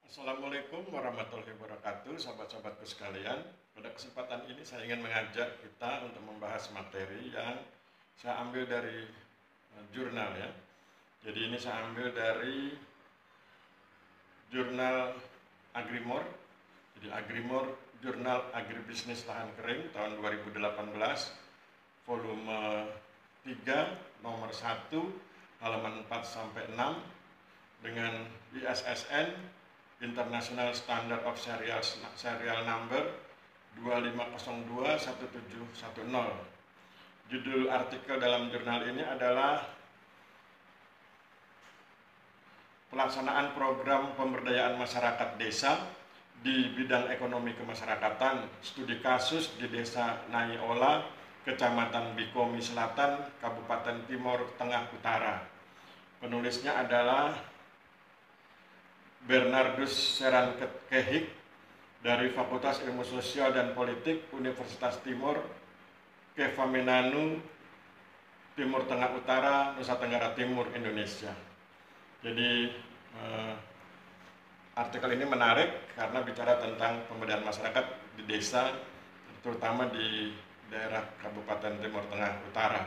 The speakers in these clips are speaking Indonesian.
Assalamualaikum warahmatullahi wabarakatuh, sahabat-sahabatku sekalian. Pada kesempatan ini saya ingin mengajak kita untuk membahas materi yang saya ambil dari jurnal ya. Jadi ini saya ambil dari jurnal Agrimor. Jadi Agrimor Jurnal Agribisnis Lahan Kering tahun 2018, volume 3, nomor 1, halaman 4 sampai 6 dengan ISSN International Standard of Serial Number 25021710. Judul artikel dalam jurnal ini adalah pelaksanaan program pemberdayaan masyarakat desa di bidang ekonomi kemasyarakatan, studi kasus di Desa Naiola, Kecamatan Bikomi Selatan, Kabupaten Timur Tengah Utara. Penulisnya adalah Bernardus Serankehik dari Fakultas Ilmu Sosial dan Politik Universitas Timur Kevaminanu, Timur Tengah Utara, Nusa Tenggara Timur, Indonesia. Jadi artikel ini menarik karena bicara tentang pemberdayaan masyarakat di desa, terutama di daerah Kabupaten Timur Tengah Utara.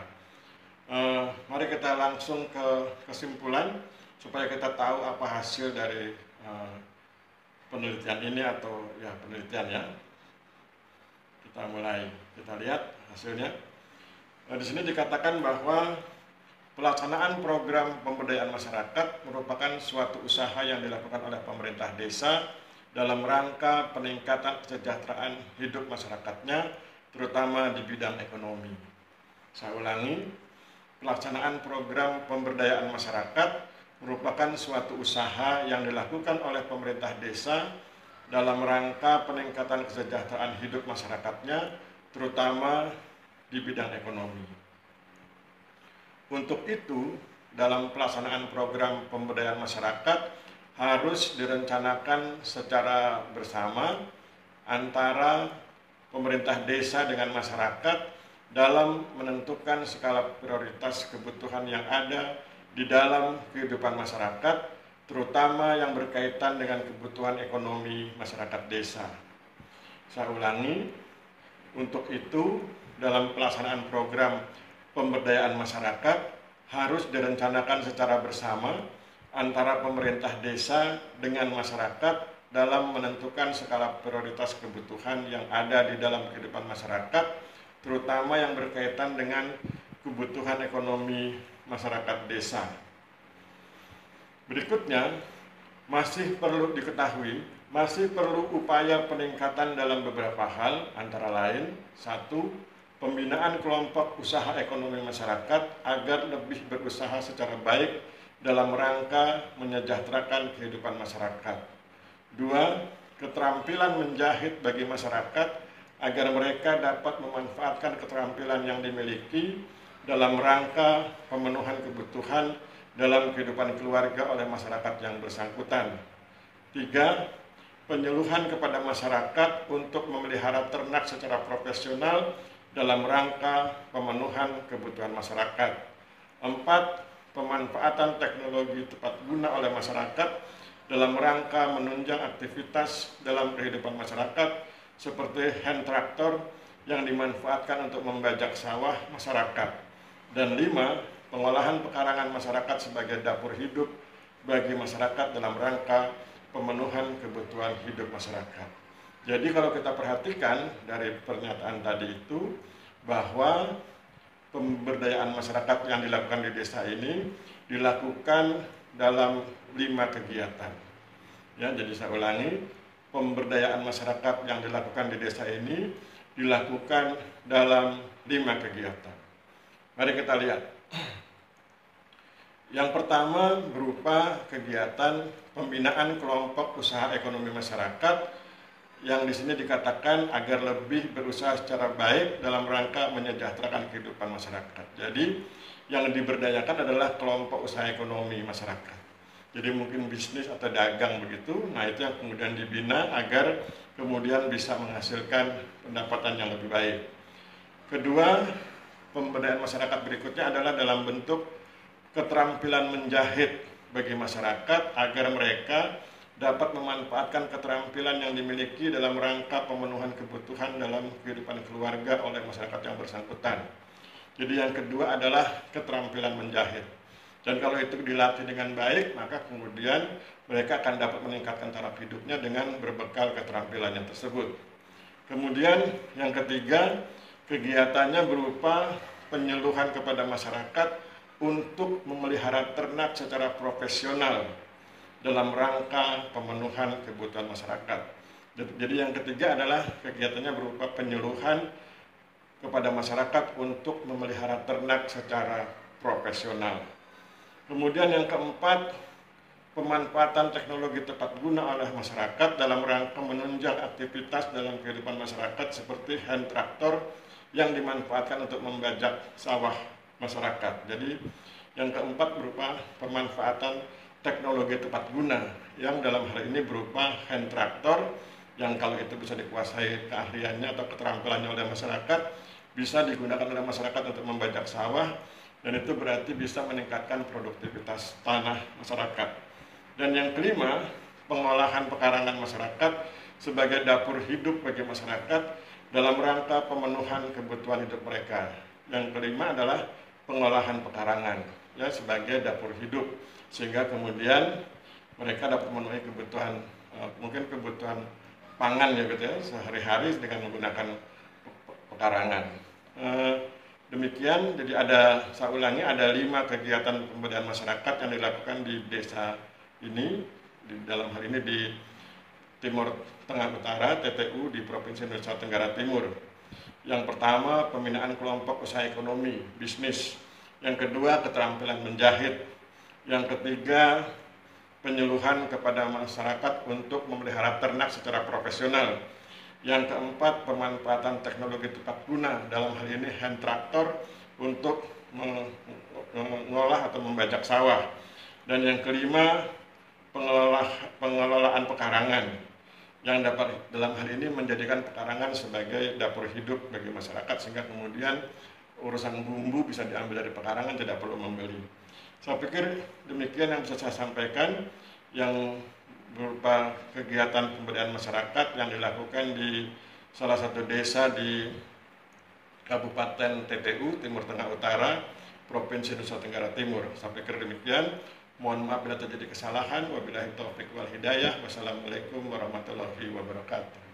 Mari kita langsung ke kesimpulan supaya kita tahu apa hasil dari penelitian ini atau ya penelitian ya. Kita mulai, kita lihat hasilnya. Di sini dikatakan bahwa pelaksanaan program pemberdayaan masyarakat merupakan suatu usaha yang dilakukan oleh pemerintah desa dalam rangka peningkatan kesejahteraan hidup masyarakatnya, terutama di bidang ekonomi. Saya ulangi, pelaksanaan program pemberdayaan masyarakat merupakan suatu usaha yang dilakukan oleh pemerintah desa dalam rangka peningkatan kesejahteraan hidup masyarakatnya, terutama di bidang ekonomi. Untuk itu, dalam pelaksanaan program pemberdayaan masyarakat harus direncanakan secara bersama antara pemerintah desa dengan masyarakat dalam menentukan skala prioritas kebutuhan yang ada di dalam kehidupan masyarakat, terutama yang berkaitan dengan kebutuhan ekonomi masyarakat desa. Saya ulangi, untuk itu dalam pelaksanaan program pemberdayaan masyarakat harus direncanakan secara bersama antara pemerintah desa dengan masyarakat dalam menentukan skala prioritas kebutuhan yang ada di dalam kehidupan masyarakat, terutama yang berkaitan dengan kebutuhan ekonomi masyarakat desa. Berikutnya, masih perlu diketahui, masih perlu upaya peningkatan dalam beberapa hal, antara lain, 1. Pembinaan kelompok usaha ekonomi masyarakat agar lebih berusaha secara baik dalam rangka menyejahterakan kehidupan masyarakat. 2. Keterampilan menjahit bagi masyarakat agar mereka dapat memanfaatkan keterampilan yang dimiliki dalam rangka pemenuhan kebutuhan dalam kehidupan keluarga oleh masyarakat yang bersangkutan. 3. Penyuluhan kepada masyarakat untuk memelihara ternak secara profesional dalam rangka pemenuhan kebutuhan masyarakat. 4. Pemanfaatan teknologi tepat guna oleh masyarakat dalam rangka menunjang aktivitas dalam kehidupan masyarakat seperti hand traktor yang dimanfaatkan untuk membajak sawah masyarakat. Dan 5. Pengolahan pekarangan masyarakat sebagai dapur hidup bagi masyarakat dalam rangka pemenuhan kebutuhan hidup masyarakat. Jadi kalau kita perhatikan dari pernyataan tadi itu bahwa pemberdayaan masyarakat yang dilakukan di desa ini dilakukan dalam 5 kegiatan. Ya, jadi saya ulangi, pemberdayaan masyarakat yang dilakukan di desa ini dilakukan dalam 5 kegiatan. Mari kita lihat. Yang pertama berupa kegiatan pembinaan kelompok usaha ekonomi masyarakat yang di sini dikatakan agar lebih berusaha secara baik dalam rangka menyejahterakan kehidupan masyarakat. Jadi yang diberdayakan adalah kelompok usaha ekonomi masyarakat. Jadi mungkin bisnis atau dagang begitu, nah itu yang kemudian dibina agar kemudian bisa menghasilkan pendapatan yang lebih baik. Kedua, pemberdayaan masyarakat berikutnya adalah dalam bentuk keterampilan menjahit bagi masyarakat agar mereka dapat memanfaatkan keterampilan yang dimiliki dalam rangka pemenuhan kebutuhan dalam kehidupan keluarga oleh masyarakat yang bersangkutan. Jadi yang kedua adalah keterampilan menjahit. Dan kalau itu dilatih dengan baik, maka kemudian mereka akan dapat meningkatkan taraf hidupnya dengan berbekal keterampilannya tersebut. Kemudian yang ketiga, kegiatannya berupa penyuluhan kepada masyarakat untuk memelihara ternak secara profesional dalam rangka pemenuhan kebutuhan masyarakat. Jadi yang ketiga adalah kegiatannya berupa penyuluhan kepada masyarakat untuk memelihara ternak secara profesional. Kemudian yang keempat, pemanfaatan teknologi tepat guna oleh masyarakat dalam rangka menunjang aktivitas dalam kehidupan masyarakat seperti hand traktor yang dimanfaatkan untuk membajak sawah masyarakat. Jadi yang keempat berupa pemanfaatan teknologi tepat guna yang dalam hal ini berupa hand traktor yang kalau itu bisa dikuasai keahliannya atau keterampilannya oleh masyarakat, bisa digunakan oleh masyarakat untuk membajak sawah, dan itu berarti bisa meningkatkan produktivitas tanah masyarakat. Dan yang kelima, pengolahan pekarangan masyarakat sebagai dapur hidup bagi masyarakat dalam rangka pemenuhan kebutuhan hidup mereka. Yang kelima adalah pengolahan pekarangan ya sebagai dapur hidup, sehingga kemudian mereka dapat memenuhi kebutuhan mungkin kebutuhan pangan ya gitu ya sehari-hari dengan menggunakan pekarangan. Demikian, jadi saya ulangi, ada 5 kegiatan pemberdayaan masyarakat yang dilakukan di desa ini, dalam hal ini di Timur Tengah Utara, TTU di Provinsi Nusa Tenggara Timur. Yang pertama, pembinaan kelompok usaha ekonomi, bisnis. Yang kedua, keterampilan menjahit. Yang ketiga, penyuluhan kepada masyarakat untuk memelihara ternak secara profesional. Yang keempat, pemanfaatan teknologi tepat guna, dalam hal ini hand traktor untuk mengolah atau membajak sawah. Dan yang kelima, pengelolaan pekarangan yang dapat dalam hal ini menjadikan pekarangan sebagai dapur hidup bagi masyarakat, sehingga kemudian urusan bumbu bisa diambil dari pekarangan, tidak perlu membeli. Saya pikir demikian yang bisa saya sampaikan yang berupa kegiatan pemberdayaan masyarakat yang dilakukan di salah satu desa di Kabupaten TTU, Timur Tengah Utara, Provinsi Nusa Tenggara Timur. Saya pikir demikian. Mohon maaf bila terjadi kesalahan. Wabillahi taufiq wal hidayah. Wassalamualaikum warahmatullahi wabarakatuh.